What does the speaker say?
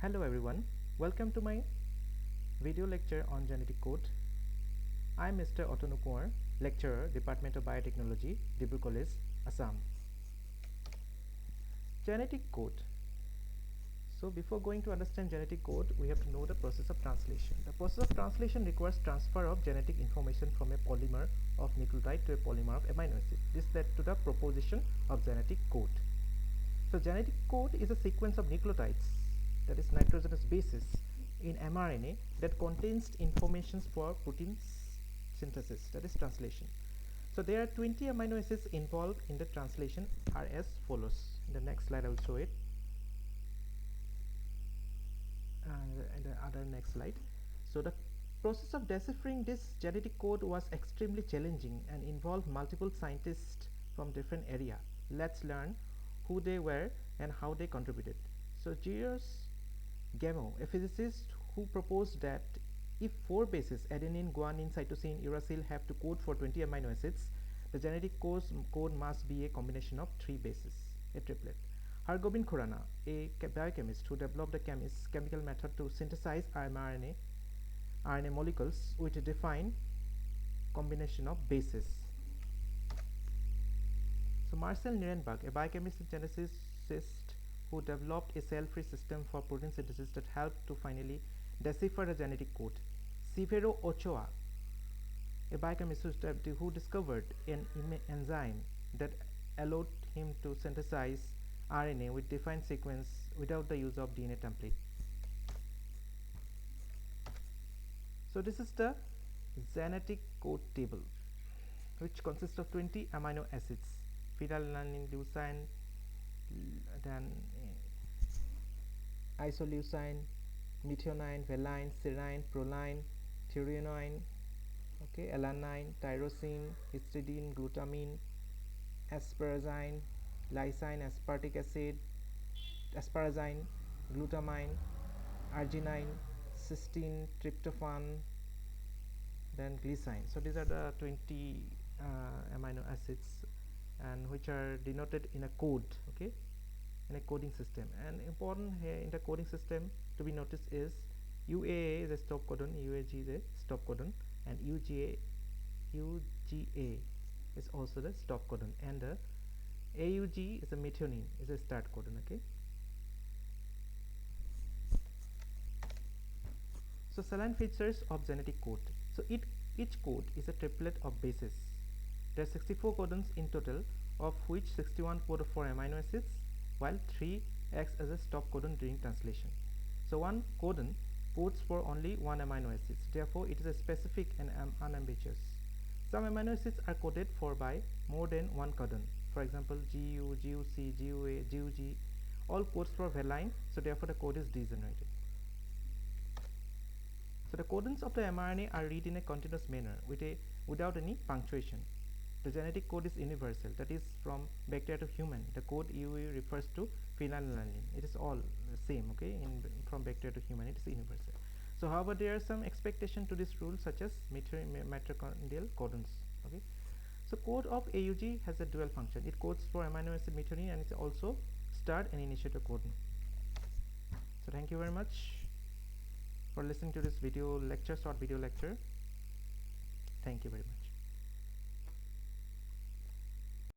Hello everyone, welcome to my video lecture on genetic code. I am Mr. Otanu Kumar, lecturer, Department of Biotechnology, Dibru College, Assam. Genetic code. So before going to understand genetic code, we have to know the process of translation. The process of translation requires transfer of genetic information from a polymer of nucleotide to a polymer of amino acid. This led to the proposition of genetic code. So genetic code is a sequence of nucleotides, that is nitrogenous bases, in mRNA that contains information for protein synthesis, that is translation. So there are 20 amino acids involved in the translation are as follows. In the next slide I will show it, and the other next slide. So the process of deciphering this genetic code was extremely challenging and involved multiple scientists from different areas. Let's learn who they were and how they contributed. So Gilles Gamow, a physicist who proposed that if 4 bases adenine, guanine, cytosine, uracil have to code for 20 amino acids, the genetic code must be a combination of 3 bases, a triplet. Hargobind Khurana, a biochemist who developed a chemical method to synthesize RNA molecules with a defined combination of bases. So Marcel Nirenberg, a biochemist and geneticist who developed a cell-free system for protein synthesis that helped to finally decipher the genetic code. Severo Ochoa, a biochemist who discovered an enzyme that allowed him to synthesize RNA with defined sequence without the use of DNA template. So this is the genetic code table, which consists of 20 amino acids: phenylalanine, leucine, then isoleucine, methionine, valine, serine, proline, threonine, okay, alanine, tyrosine, histidine, glutamine, asparagine, lysine, aspartic acid, asparagine, glutamine, arginine, cysteine, tryptophan, then glycine. So these are the 20 amino acids, and which are denoted in a code, okay, in a coding system. And important here in the coding system to be noticed is UAA is a stop codon, UAG is a stop codon, and UGA is also the stop codon, and the AUG is a methionine, is a start codon, okay. So saline features of genetic code. So each code is a triplet of bases. There are 64 codons in total, of which 61 code for amino acids, while 3 acts as a stop codon during translation. So one codon codes for only one amino acid. Therefore, it is a specific and unambiguous. Some amino acids are coded for by more than one codon. For example, GU, GUC, GUA, GUG, all codes for valine. So therefore, the code is degenerated. So the codons of the mRNA are read in a continuous manner without any punctuation. The genetic code is universal, that is from bacteria to human. The code UE refers to phenylalanine. It is all the same, okay, from bacteria to human, it is universal. So however, there are some expectation to this rule, such as mitochondrial codons, okay. So code of AUG has a dual function. It codes for amino acid methionine, and it's also start and initiator codon. So thank you very much for listening to this short video lecture. Thank you very much.